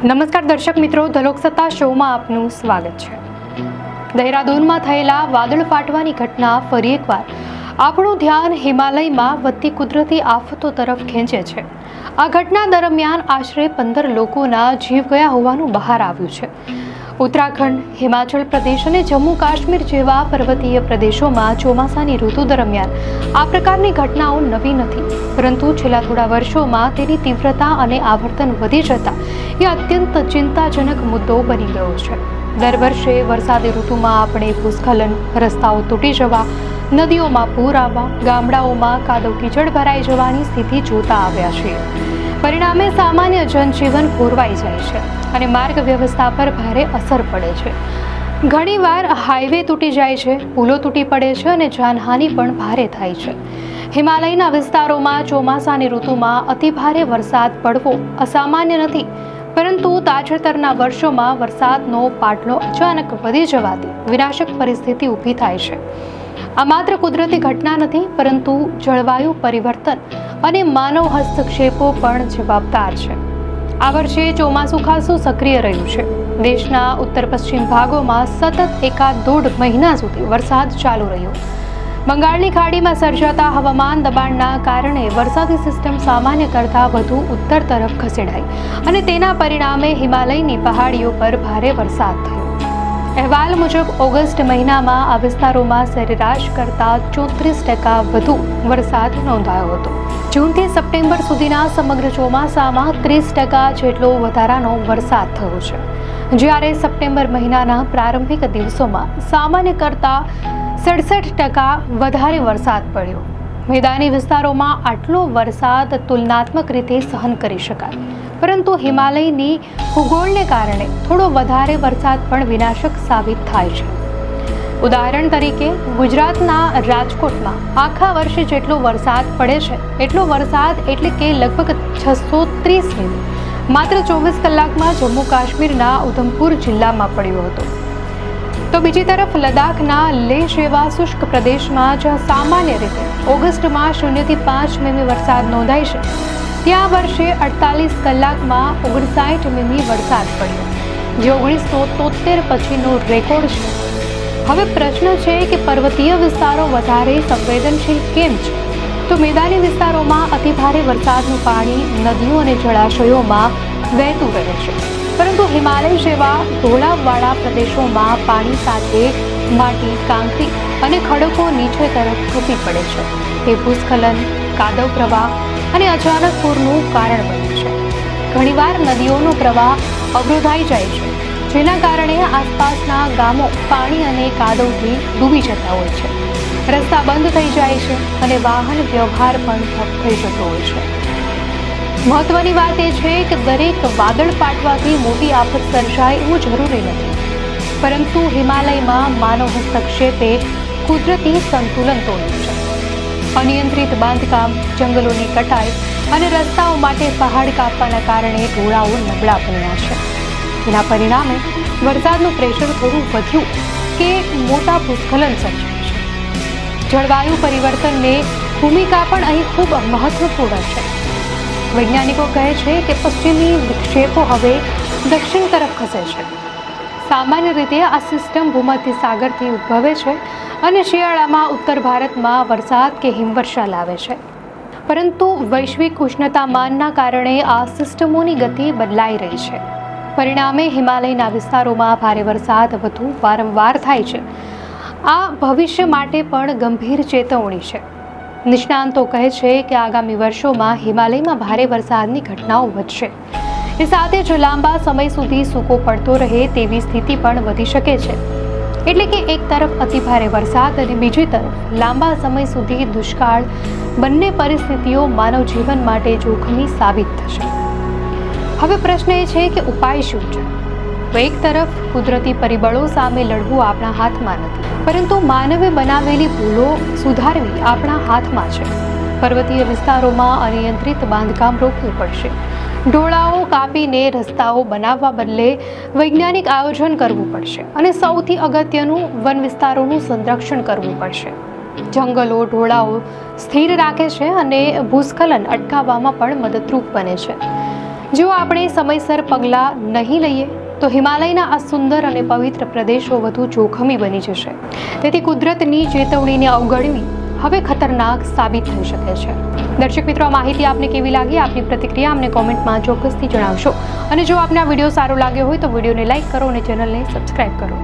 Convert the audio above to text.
નમસ્કાર દર્શક મિત્રો, ધ લોકસત્તા શોમાં આપનું સ્વાગત છે। દહેરાદૂનમાં થયેલા વાદળ ફાટવાની ઘટના ફરી એકવાર આપણું ધ્યાન હિમાલયમાં વધતી કુદરતી આફતો તરફ ખેંચે છે। આ ઘટના દરમિયાન આશરે 15 લોકોના જીવ ગયા હોવાનું બહાર આવ્યું છે। ઉત્તરાખંડ, હિમાચલ પ્રદેશ અને જમ્મુ કાશ્મીર જેવા પર્વતીય પ્રદેશોમાં ચોમાસાની ઋતુ દરમિયાન આ પ્રકારની ઘટનાઓ નવી નથી, પરંતુ છેલ્લા થોડા વર્ષોમાં તેની તીવ્રતા અને આવર્તન વધી જતા એ અત્યંત ચિંતાજનક મુદ્દો બની ગયો છે। દર વર્ષે વરસાદી ઋતુમાં આપણે ભૂસ્ખલન, રસ્તાઓ તૂટી જવા, નદીઓમાં પૂર આવવા, ગામડાઓમાં કાદવ કીચડ ભરાઈ જવાની સ્થિતિ જોતા આવ્યા છીએ। પરિણામે સામાન્ય જનજીવન ખોરવાઈ જાય છે અને માર્ગ વ્યવસ્થા પર ભારે અસર પડે છે। ઘણીવાર હાઈવે તૂટી જાય છે, પુલો તૂટી પડે છે અને જાનહાનિ પણ ભારે થાય છે। હિમાલયના વિસ્તારોમાં ચોમાસાની ઋતુમાં અતિભારે વરસાદ પડવો અસામાન્ય નથી, પરંતુ તાજેતરના વર્ષોમાં વરસાદનો પાટલો અચાનક વધી જવાથી વિનાશક પરિસ્થિતિ ઊભી થાય છે। આ માત્ર કુદરતી ઘટના નથી, પરંતુ જળવાયુ પરિવર્તન અને માનવ હસ્તક્ષેપો પણ જવાબદાર છે। આ વર્ષે ચોમાસું ખાસું સક્રિય રહ્યું છે। દેશના ઉત્તર પશ્ચિમ ભાગોમાં સતત 1.5 મહિના સુધી વરસાદ ચાલુ રહ્યો। બંગાળની ખાડીમાં સર્જાતા હવામાન દબાણના કારણે વરસાદી સિસ્ટમ સામાન્ય કરતાં વધુ ઉત્તર તરફ ખસેડાઈ અને તેના પરિણામે હિમાલયની પહાડીઓ પર ભારે વરસાદ થયો। અહેવાલ મુજબ ઓગસ્ટ મહિનામાં આ વિસ્તારોમાં સરેરાશ કરતાં 34% વધુ વરસાદ નોંધાયો હતો। જૂનથી સપ્ટેમ્બર સુધીના સમગ્ર ચોમાસામાં 30% જેટલો વધારાનો વરસાદ થયો છે, જ્યારે સપ્ટેમ્બર મહિનાના પ્રારંભિક દિવસોમાં સામાન્ય કરતાં 67% વધારે વરસાદ પડ્યો। મેદાની વિસ્તારોમાં આટલો વરસાદ તુલનાત્મક રીતે સહન કરી શકાય, પરંતુ હિમાલયની ભૂગોળને કારણે થોડો વધારે વરસાદ પણ વિનાશક સાબિત થાય છે। ઉદાહરણ તરીકે, ગુજરાતના રાજકોટમાં આખા વર્ષે જેટલો વરસાદ પડે છે એટલો વરસાદ એટલે કે લગભગ 630 મિલી માત્ર 24 કલાકમાં જમ્મુ કાશ્મીરના ઉધમપુર જિલ્લામાં પડ્યો હતો। તો બીજી તરફ લદ્દાખના લેહ જેવા શુષ્ક પ્રદેશમાં જ્યાં સામાન્ય રીતે ઓગસ્ટમાં 0 થી 5 મીમી વરસાદ નોંધાય છે, ત્યાં વર્ષે 48 કલાકમાં 59 મીમી વરસાદ પડ્યો, જે 1973 પછીનો રેકોર્ડ છે। હવે પ્રશ્ન છે કે પર્વતીય વિસ્તારો વધારે સંવેદનશીલ કેમ છે? તો મેદાની વિસ્તારોમાં અતિભારે વરસાદનું પાણી નદીઓ અને જળાશયોમાં વહેતું રહે છે, પરંતુ હિમાલય જેવા ઢોળાવવાળા પ્રદેશોમાં પાણી સાથે માટી, કાંકરી અને ખડકો નીચે તરફ ખસી પડે છે। તે ભૂસ્ખલન, કાદવ પ્રવાહ અને અચાનક પૂરનું કારણ બને છે। ઘણીવાર નદીઓનો પ્રવાહ અવરોધાઈ જાય છે, જેના કારણે આસપાસના ગામો પાણી અને કાદવથી ડૂબી જતા હોય છે। રસ્તા બંધ થઈ જાય છે અને વાહન વ્યવહાર પણ ઠપ થઈ જતો હોય છે। મહત્વની વાત એ છે કે દરેક વાદળ ફાટવાથી મોટી આફત સર્જાય એવું જરૂરી નથી, પરંતુ હિમાલયમાં માનવ હસ્તક્ષેપે કુદરતી સંતુલન તોડ્યું છે। અનિયંત્રિત બાંધકામ, જંગલોની કટાઈ અને રસ્તાઓ માટે પહાડ કાપવાના કારણે ઢોળાવો નબળા બન્યા છે। તેના પરિણામે વરસાદનું પ્રેશર થોડું વધ્યું કે મોટા ભૂસ્ખલન સર્જાય છે। જળવાયુ પરિવર્તનની ભૂમિકા પણ અહીં ખૂબ મહત્વપૂર્ણ છે। વૈજ્ઞાનિકો કહે છે કે પશ્ચિમી વિક્ષેપો હવે દક્ષિણ તરફ ખસે છે। સામાન્ય રીતે આ સિસ્ટમ ભૂમધ્ય સાગરથી ઉદ્ભવે છે અને શિયાળામાં ઉત્તર ભારતમાં વરસાદ કે હિમવર્ષા લાવે છે, પરંતુ વૈશ્વિક ઉષ્ણતામાનના કારણે આ સિસ્ટમોની ગતિ બદલાઈ રહી છે। પરિણામે હિમાલયના વિસ્તારોમાં ભારે વરસાદ વધુ વારંવાર થાય છે। આ ભવિષ્ય માટે પણ ગંભીર ચેતવણી છે। નિષ્ણાંતો કહે છે કે આગામી વર્ષોમાં હિમાલયમાં ભારે વરસાદની ઘટનાઓ વધશે। એ સાથે જ લાંબા સમય સુધી સૂકો પડતો રહે તેવી સ્થિતિ પણ વધી શકે છે। એટલે કે એક તરફ અતિભારે વરસાદ અને બીજી તરફ લાંબા સમય સુધી દુષ્કાળ, બંને પરિસ્થિતિઓ માનવ જીવન માટે જોખમી સાબિત થશે। હવે પ્રશ્ન એ છે કે ઉપાય શું છે? તો એક તરફ કુદરતી પરિબળો સામે લડવું આપણા હાથમાં નથી, પરંતુ માનવે બનાવેલી ભૂલો સુધારવી આપણા હાથમાં છે। પર્વતીય વિસ્તારોમાં અનિયંત્રિત બાંધકામ રોકવું પડશે। ઢોળાવો કાપીને રસ્તાઓ બનાવવા બદલે વૈજ્ઞાનિક આયોજન કરવું પડશે અને સૌથી અગત્યનું વન વિસ્તારોનું સંરક્ષણ કરવું પડશે। જંગલો ઢોળાવો સ્થિર રાખે છે અને ભૂસ્ખલન અટકાવવામાં પણ મદદરૂપ બને છે। જો આપણે સમયસર પગલાં નહીં લઈએ તો હિમાલયના આ સુંદર અને પવિત્ર પ્રદેશો વધુ જોખમી બની જશે. તેથી કુદરતની ચેતવણીને અવગણવી હવે ખતરનાક સાબિત થઈ શકે છે. દર્શક મિત્રો, આ માહિતી આપને કેવી લાગી? આપની પ્રતિક્રિયા અમને કોમેન્ટમાં ચોક્કસથી જણાવશો. અને જો આપને આ વિડીયો સારો લાગ્યો હોય તો વિડીયોને લાઇક કરો અને ચેનલને સબસ્ક્રાઇબ કરો.